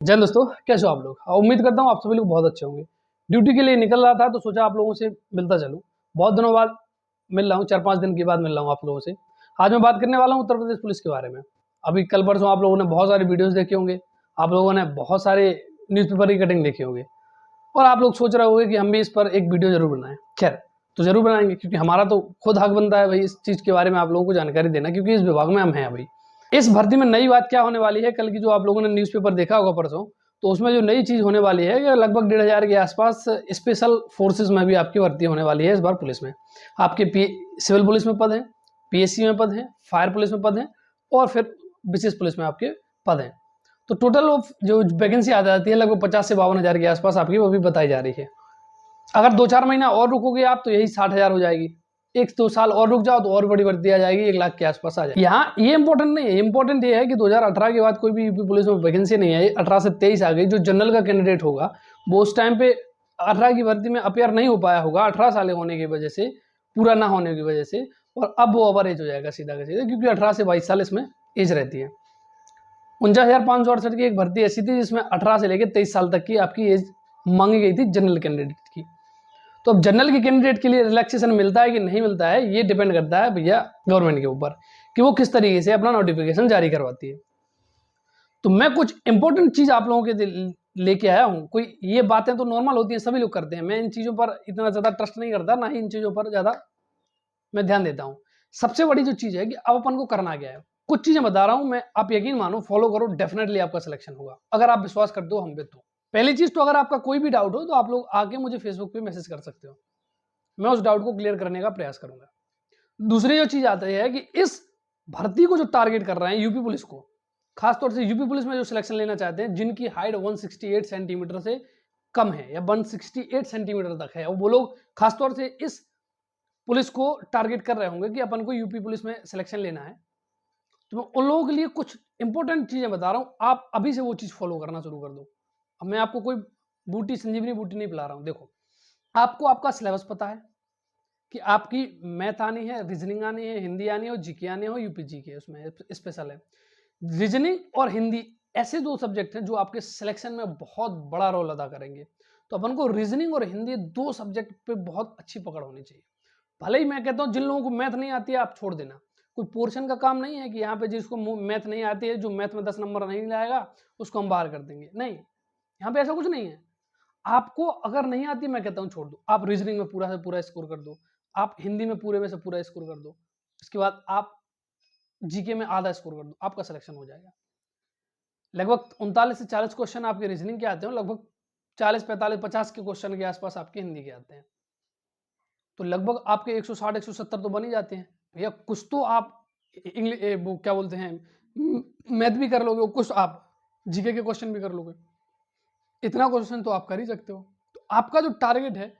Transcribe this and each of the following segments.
जय दोस्तों, कैसे हो आप लोग। उम्मीद करता हूँ आप सभी लोग बहुत अच्छे होंगे। ड्यूटी के लिए निकल रहा था तो सोचा आप लोगों से मिलता चलूं। बहुत दिनों बाद मिल रहा हूँ, 4-5 दिन के बाद मिल रहा हूँ आप लोगों से। आज मैं बात करने वाला हूँ उत्तर प्रदेश पुलिस के बारे में। अभी कल परसों आप लोगों ने बहुत सारे वीडियोस देखे होंगे, आप लोगों ने बहुत सारे न्यूज़पेपर की कटिंग देखे होंगे और आप लोग सोच रहे होंगे कि हम भी इस पर एक वीडियो जरूर बनाएं। खैर, तो जरूर बनाएंगे क्योंकि हमारा तो खुद हक बनता है भाई इस चीज़ के बारे में आप लोगों को जानकारी देना, क्योंकि इस विभाग में हम हैं अभी। इस भर्ती में नई बात क्या होने वाली है, कल की जो आप लोगों ने न्यूज़पेपर देखा होगा परसों, तो उसमें जो नई चीज़ होने वाली है कि लगभग 1,500 के आसपास स्पेशल फोर्सेस में भी आपकी भर्ती होने वाली है इस बार पुलिस में। आपके सिविल पुलिस में पद हैं, पीएससी में पद हैं, फायर पुलिस में पद हैं और फिर विशेष पुलिस में आपके पद हैं। तो टोटल जो वैकेंसी आ जाती है लगभग 50 से 52 हज़ार के आसपास आपकी वो भी बताई जा रही है। अगर 2-4 महीना और रुकोगे आप तो यही 60,000 हो जाएगी। 1-2 साल और रुक जाओ तो और बड़ी भर्ती आ जाएगी, 1 लाख के आसपास आ जाएगी। यहाँ ये इंपॉर्टेंट नहीं है, इंपॉर्टेंट ये है कि 2018 के बाद कोई भी यूपी पुलिस में वैकेंसी नहीं आई। 18 से 23 आ गई। जो जनरल का कैंडिडेट होगा वो उस टाइम पे 18 की भर्ती में अपेयर नहीं हो पाया होगा, 18 साल होने की वजह से, पूरा ना होने की वजह से, और अब वो ओवर एज हो जाएगा सीधा का सीधा, क्योंकि 18 से 22 साल इसमें एज रहती है। 49,568 की एक भर्ती ऐसी थी जिसमें 18 से लेकर 23 साल तक की आपकी एज मांगी गई थी जनरल कैंडिडेट की। तो अब जनरल के कैंडिडेट के लिए रिलैक्सेशन मिलता है कि नहीं मिलता है, ये डिपेंड करता है भैया गवर्नमेंट के ऊपर कि वो किस तरीके से अपना नोटिफिकेशन जारी करवाती है। तो मैं कुछ इंपॉर्टेंट चीज आप लोगों के लेके आया हूं। कोई ये बातें तो नॉर्मल होती हैं, सभी लोग करते हैं, मैं इन चीजों पर इतना ज्यादा ट्रस्ट नहीं करता, ना ही इन चीजों पर ज्यादा मैं ध्यान देता हूं। सबसे बड़ी जो चीज है कि अब अपन को करना क्या है, कुछ चीजें बता रहा हूं मैं, आप यकीन मानो, फॉलो करो, डेफिनेटली आपका सिलेक्शन होगा अगर आप विश्वास करते हो हम पे। तो पहली चीज, तो अगर आपका कोई भी डाउट हो तो आप लोग आके मुझे फेसबुक पे मैसेज कर सकते हो, मैं उस डाउट को क्लियर करने का प्रयास करूंगा। दूसरी जो चीज आती है कि इस भर्ती को जो टारगेट कर रहे हैं यूपी पुलिस को, खासतौर से यूपी पुलिस में जो सिलेक्शन लेना चाहते हैं जिनकी हाइट 168 सेंटीमीटर से कम है या 168 सेंटीमीटर तक है, वो लोग खासतौर से इस पुलिस को टारगेट कर रहे होंगे कि अपन को यूपी पुलिस में सिलेक्शन लेना है। तो मैं उन लोगों के लिए कुछ इंपॉर्टेंट चीजें बता रहा हूं, आप अभी से वो चीज फॉलो करना शुरू कर दो। अब मैं आपको कोई बूटी, संजीवनी बूटी नहीं पिला रहा हूं। देखो, आपको आपका सिलेबस पता है कि आपकी मैथ आनी है, रीजनिंग आनी है, हिंदी आनी है और जीके आनी है, और यूपी जीके उसमें स्पेशल है। रीजनिंग और हिंदी ऐसे दो सब्जेक्ट हैं जो आपके सिलेक्शन में बहुत बड़ा रोल अदा करेंगे। तो अपन को रीजनिंग और हिंदी दो सब्जेक्ट पे बहुत अच्छी पकड़ होनी चाहिए। भले ही मैं कहता हूँ जिन लोगों को मैथ नहीं आती है आप छोड़ देना, कोई पोर्शन का काम नहीं है कि यहाँ पे जिसको मैथ नहीं आती है, जो मैथ में 10 नंबर नहीं लाएगा उसको हम बाहर कर देंगे, नहीं, यहाँ पे ऐसा कुछ नहीं है। आपको अगर नहीं आती, मैं कहता हूँ छोड़ दो, आप रीजनिंग में पूरा से पूरा स्कोर कर दो, आप हिंदी में पूरे में से पूरा स्कोर कर दो, इसके बाद आप जीके में आधा स्कोर कर दो, आपका सिलेक्शन हो जाएगा। लगभग 39 से 40 क्वेश्चन आपके रीजनिंग के आते हैं, लगभग 40, 45, 50 के क्वेश्चन के आसपास आपके हिंदी के आते हैं, तो लगभग आपके 160, 170 तो बन ही जाते हैं भैया। कुछ तो आप इंग्लिश, वो क्या बोलते हैं, मैथ भी कर लोगे, कुछ आप जीके के क्वेश्चन भी कर लोगे, इतना क्वेश्चन तो आप कर ही सकते हो। तो आपका जो टारगेट है,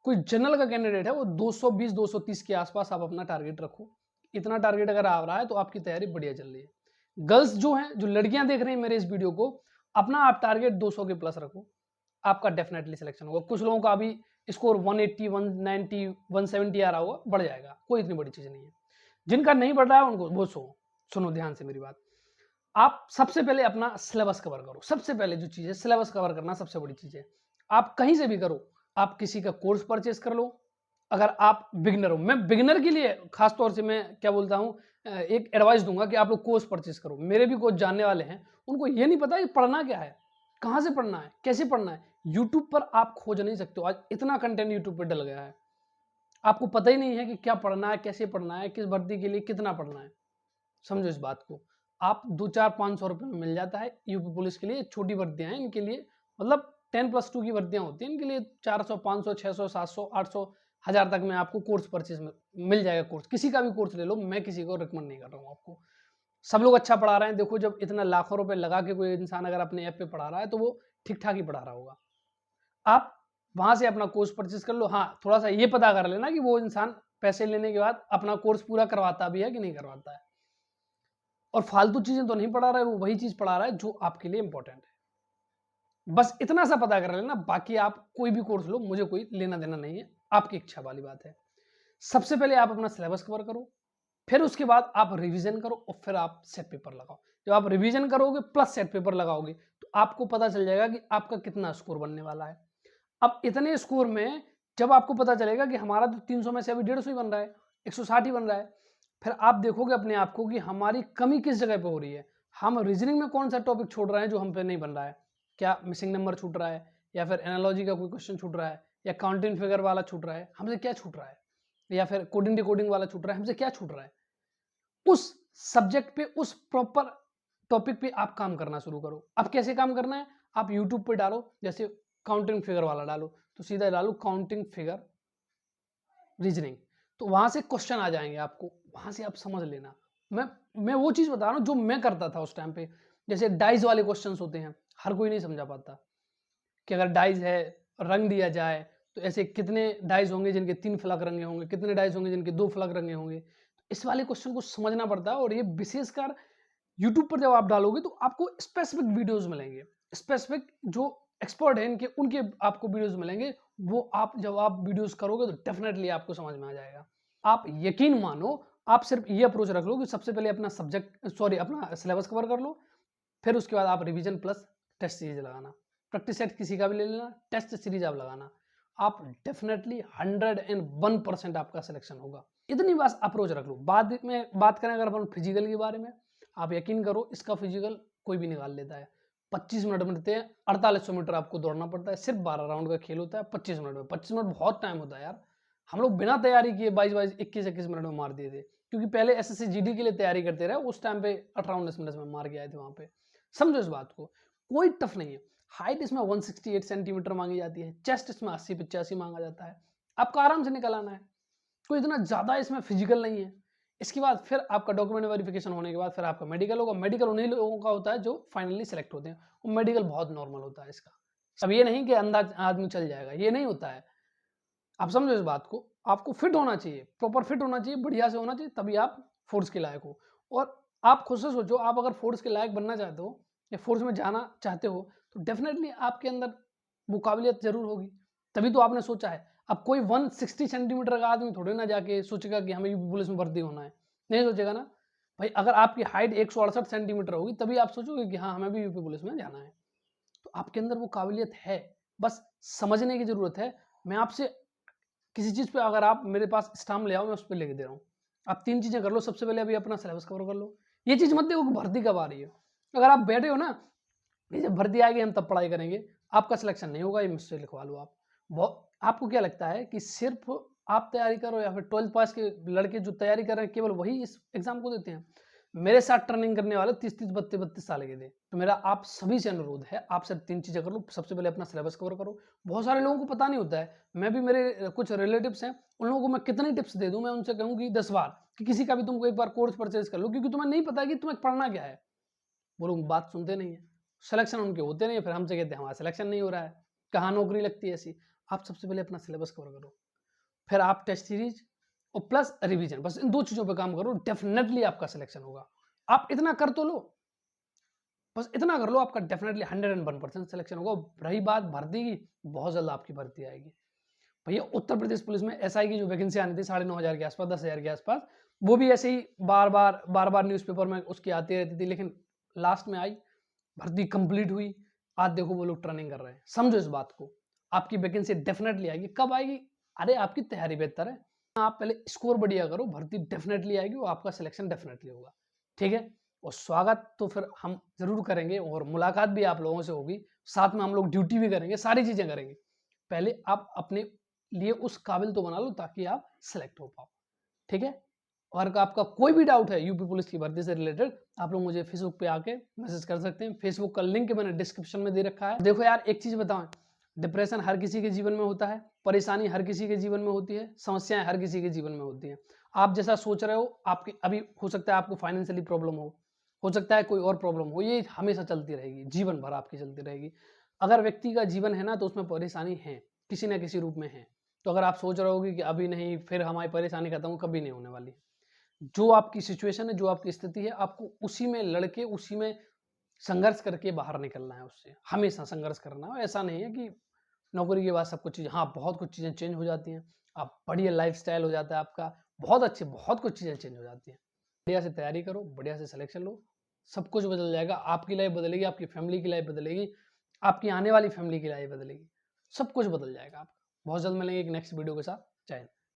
कोई जनरल का कैंडिडेट है, वो 220, 230 के आसपास आप अपना टारगेट रखो। इतना टारगेट अगर आ रहा है तो आपकी तैयारी बढ़िया चल रही है। गर्ल्स जो हैं, जो लड़कियां देख रही हैं मेरे इस वीडियो को, अपना आप टारगेट 200 के प्लस रखो, आपका डेफिनेटली सिलेक्शन होगा। कुछ लोगों का अभी स्कोर 180, 190, 170 आ रहा होगा, बढ़ जाएगा, कोई इतनी बड़ी चीज नहीं है। जिनका नहीं बढ़ रहा है उनको वो सुनो ध्यान से मेरी बात। आप सबसे पहले अपना सिलेबस कवर करो। सबसे पहले जो चीज है, सिलेबस कवर करना सबसे बड़ी चीज है। आप कहीं से भी करो, आप किसी का कोर्स परचेस कर लो। अगर आप बिगिनर हो, मैं बिगिनर के लिए खास तौर से मैं क्या बोलता हूं, एक एडवाइस दूंगा कि आप लोग कोर्स परचेस करो। मेरे भी कुछ जानने वाले हैं, उनको ये नहीं पता कि पढ़ना क्या है, कहां से पढ़ना है, कैसे पढ़ना है। यूट्यूब पर आप खोज नहीं सकते हो, आज इतना कंटेंट यूट्यूब पर डल गया है, आपको पता ही नहीं है कि क्या पढ़ना है, कैसे पढ़ना है, किस भर्ती के लिए कितना पढ़ना है। समझो इस बात को। आप 2-4-500 रुपए में मिल जाता है यूपी पुलिस के लिए, छोटी भर्तियां हैं इनके लिए, मतलब 10+2 की भर्तियां होती हैं इनके लिए, 400, 500, 600, 700, 800, 1000 तक में आपको कोर्स परचेज मिल जाएगा। कोर्स किसी का भी कोर्स ले लो, मैं किसी को रिकमेंड नहीं कर रहा हूँ आपको। सब लोग अच्छा पढ़ा रहे हैं। देखो, जब इतना लाखों रुपए लगा के कोई इंसान अगर अपने ऐप पे पढ़ा रहा है तो वो ठीक ठाक ही पढ़ा रहा होगा। आप वहां से अपना कोर्स परचेज कर लो। हाँ, थोड़ा सा ये पता कर लेना कि वो इंसान पैसे लेने के बाद अपना कोर्स पूरा करवाता भी है कि नहीं करवाता है, और फालतू चीजें तो नहीं पढ़ा रहा है, वो वही चीज पढ़ा रहा है जो आपके लिए इंपॉर्टेंट है। बस इतना सा पता कर लेना, बाकी आप कोई भी कोर्स लो, मुझे कोई लेना देना नहीं है, आपकी इच्छा वाली बात है। सबसे पहले आप अपना सिलेबस कवर करो, फिर उसके बाद आप रिवीजन करो और फिर आप सेट पेपर लगाओ। जब आप रिवीजन करोगे प्लस सेट पेपर लगाओगे तो आपको पता चल जाएगा कि आपका कितना स्कोर बनने वाला है। अब इतने स्कोर में जब आपको पता चलेगा कि हमारा तो 300 में से अभी 150 ही बन रहा है, 160 ही बन रहा है, फिर आप देखोगे अपने आप को कि हमारी कमी किस जगह पे हो रही है। हम रीजनिंग में कौन सा टॉपिक छोड़ रहे हैं जो हम पे नहीं बन रहा है। क्या मिसिंग नंबर छूट रहा है, या फिर एनालॉजी का कोई क्वेश्चन छूट रहा है, या काउंटिंग फिगर वाला छूट रहा है, हमसे क्या छूट रहा है, या फिर कोडिंग डिकोडिंग वाला छूट रहा है, हमसे क्या छूट रहा है। उस सब्जेक्ट पे, उस प्रॉपर टॉपिक पे आप काम करना शुरू करो। अब कैसे काम करना है, आप यूट्यूब पे डालो, जैसे काउंटिंग फिगर वाला डालो तो सीधा डालो काउंटिंग फिगर रीजनिंग, तो वहां से क्वेश्चन आ जाएंगे आपको, वहां से आप समझ लेना। मैं वो चीज बता रहा हूँ जो मैं करता था उस टाइम पे। जैसे डाइज वाले क्वेश्चंस होते हैं, हर कोई नहीं समझा पाता कि अगर डाइज है, रंग दिया जाए तो ऐसे कितने डाइज होंगे जिनके 3 फ्लग रंगे होंगे, कितने डाइज होंगे जिनके 2 फ्लग रंगे होंगे। इस वाले क्वेश्चन को समझना पड़ता है, और ये विशेषकर यूट्यूब पर जब आप डालोगे तो आपको स्पेसिफिक वीडियोस मिलेंगे, स्पेसिफिक जो एक्सपर्ट है इनके, उनके आपको वीडियोस मिलेंगे। वो आप जब आप वीडियोस करोगे तो डेफिनेटली आपको समझ में आ जाएगा। आप यकीन मानो, आप सिर्फ ये अप्रोच रख लो कि सबसे पहले अपना अपना सिलेबस कवर कर लो, फिर उसके बाद आप रिवीजन प्लस टेस्ट सीरीज लगाना। प्रैक्टिस सेट किसी का भी ले लेना, टेस्ट सीरीज आप लगाना, आप डेफिनेटली 101% आपका सिलेक्शन होगा। इतनी बस अप्रोच रख लो। बाद में बात करें अगर अपन फिजिकल के बारे में, आप यकीन करो इसका फिजिकल कोई भी निकाल लेता है। 25 मिनट मिलते हैं, 4800 मीटर आपको दौड़ना पड़ता है, सिर्फ 12 राउंड का खेल होता है 25 मिनट में। 25 मिनट बहुत टाइम होता है यार। हम लोग बिना तैयारी किए 22 21 मिनट में मार दिए थे, क्योंकि पहले एसएससी जीडी के लिए तैयारी करते रहे, उस टाइम पे 18-19 मिनट में मार के आए थे वहां पे। समझो इस बात को, कोई टफ नहीं है। हाइट इसमें 168 सेंटीमीटर मांगी जाती है, चेस्ट इसमें 80-85 मांगा जाता है, आपको आराम से निकल आना है, कोई इतना ज्यादा इसमें फिजिकल नहीं है। इसके बाद फिर आपका डॉक्यूमेंट वेरिफिकेशन होने के बाद फिर आपका मेडिकल होगा। मेडिकल उन्हीं लोगों का होता है जो फाइनली सेलेक्ट होते हैं, वो मेडिकल बहुत नॉर्मल होता है इसका। अब ये नहीं कि अंदाज आदमी चल जाएगा, ये नहीं होता है। आप समझो इस बात को, आपको फिट होना चाहिए, प्रॉपर फिट होना चाहिए, बढ़िया से होना चाहिए, तभी आप फोर्स के लायक हो। और आप खुद से सोचो, आप अगर फोर्स के लायक बनना चाहते हो या फोर्स में जाना चाहते हो तो डेफिनेटली आपके अंदर वो काबिलियत जरूर होगी, तभी तो आपने सोचा है। अब कोई 160 सेंटीमीटर का आदमी थोड़े ना जाके सोचेगा कि हमें यूपी पुलिस में भर्ती होना है, नहीं सोचेगा ना भाई। अगर आपकी हाइट 168 सेंटीमीटर होगी तभी आप सोचोगे कि हाँ हमें भी यूपी पुलिस में जाना है। तो आपके अंदर वो काबिलियत है, बस समझने की जरूरत है। मैं आपसे किसी चीज पे, अगर आप मेरे पास स्टाम्प ले आओ, मैं उस पर लेके दे रहा हूँ। आप 3 चीजें कर लो, सबसे पहले अभी अपना सिलेबस कवर कर लो। ये चीज मत देखो कि भर्ती कब आ रही है। अगर आप बैठे हो ना, जब भर्ती आएगी हम तब पढ़ाई करेंगे, आपका सिलेक्शन नहीं होगा, ये मुझसे लिखवा लो आप। बहुत आपको क्या लगता है कि सिर्फ आप तैयारी करो या फिर 12th पास के लड़के जो तैयारी कर रहे हैं केवल वही इस एग्जाम को देते हैं? मेरे साथ टर्निंग करने वाले 30-30, 32-32 साल के थे। तो मेरा आप सभी से अनुरोध है, आप सिर्फ 3 चीजें कर लो। सबसे पहले अपना सिलेबस कवर करो। बहुत सारे लोगों को पता नहीं होता है। मैं भी, मेरे कुछ रिलेटिव्स हैं, उन लोगों को मैं कितनी टिप्स दे दूं, मैं उनसे कहूँ कि 10 बार कि किसी का भी तुमको एक बार कोर्स परचेज कर लो, क्योंकि तुम्हें नहीं पता कि तुम्हें पढ़ना क्या है। वो लोग बात सुनते नहीं है, सिलेक्शन उनके होते नहीं है, फिर हमसे कहते हैं हमारा सिलेक्शन नहीं हो रहा है, कहाँ नौकरी लगती है ऐसी। आप सबसे पहले अपना सिलेबस कवर करो, फिर आप टेस्ट सीरीज और प्लस रिवीजन, बस इन 2 चीजों पे काम करो, डेफिनेटली आपका सिलेक्शन होगा। आप इतना कर तो लो, बस इतना कर लो, आपका डेफिनेटली 101% सिलेक्शन होगा। रही बात भर्ती की, बहुत जल्द आपकी भर्ती आएगी भैया। उत्तर प्रदेश पुलिस में एसआई की जो वैकेंसी आनी थी 9,500 के आसपास, 10,000 के आसपास, वो भी ऐसे ही बार बार न्यूज़पेपर में उसकी आती रहती थी, लेकिन लास्ट में आई, भर्ती कंप्लीट हुई, आज देखो वो लोग ट्रेनिंग कर रहे हैं। समझो इस बात को, आपकी वैकेंसी डेफिनेटली आएगी। कब आएगी? अरे आपकी तैयारी बेहतर है, आप पहले स्कोर बढ़िया करो, भर्ती डेफिनेटली आएगी और आपका सिलेक्शन डेफिनेटली होगा। ठीक है, और स्वागत तो फिर हम जरूर करेंगे और मुलाकात भी आप लोगों से होगी, साथ में हम लोग ड्यूटी भी करेंगे, सारी चीजें करेंगे। पहले आप अपने लिए उस काबिल तो बना लो ताकि आप सिलेक्ट हो पाओ। ठीक है, और आपका कोई भी डाउट है यूपी पुलिस की भर्ती से रिलेटेड, आप लोग मुझे फेसबुक पे आके मैसेज कर सकते हैं। फेसबुक का लिंक मैंने डिस्क्रिप्शन में दे रखा है। देखो यार, एक चीज बताऊं, डिप्रेशन हर किसी के जीवन में होता है, परेशानी हर किसी के जीवन में होती है, समस्याएं हर किसी के जीवन में होती हैं। आप जैसा सोच रहे हो, आपके अभी हो सकता है आपको फाइनेंशियली प्रॉब्लम हो सकता है कोई और प्रॉब्लम हो, ये हमेशा चलती रहेगी, जीवन भर आपकी चलती रहेगी। अगर व्यक्ति का जीवन है ना, तो उसमें परेशानी है, किसी ना किसी रूप में है। तो अगर आप सोच रहे होगे कि अभी नहीं, फिर हमारी परेशानी खत्म हो, कभी नहीं होने वाली। जो आपकी सिचुएशन है, जो आपकी स्थिति है, आपको उसी में लड़के, उसी में संघर्ष करके बाहर निकलना है, उससे हमेशा संघर्ष करना है। ऐसा नहीं है कि नौकरी के बाद सब कुछ चीज़, हाँ बहुत कुछ चीज़ें चेंज हो जाती हैं, आप बढ़िया लाइफस्टाइल हो जाता है आपका, बहुत अच्छे, बहुत कुछ चीज़ें चेंज हो जाती हैं। बढ़िया से तैयारी करो, बढ़िया से सिलेक्शन लो, सब कुछ बदल जाएगा, आपकी लाइफ बदलेगी, आपकी फैमिली की लाइफ बदलेगी, आपकी आने वाली फैमिली की लाइफ बदलेगी, सब कुछ बदल जाएगा आपका। बहुत जल्द मिलेंगे एक नेक्स्ट वीडियो के साथ। जय हिंद।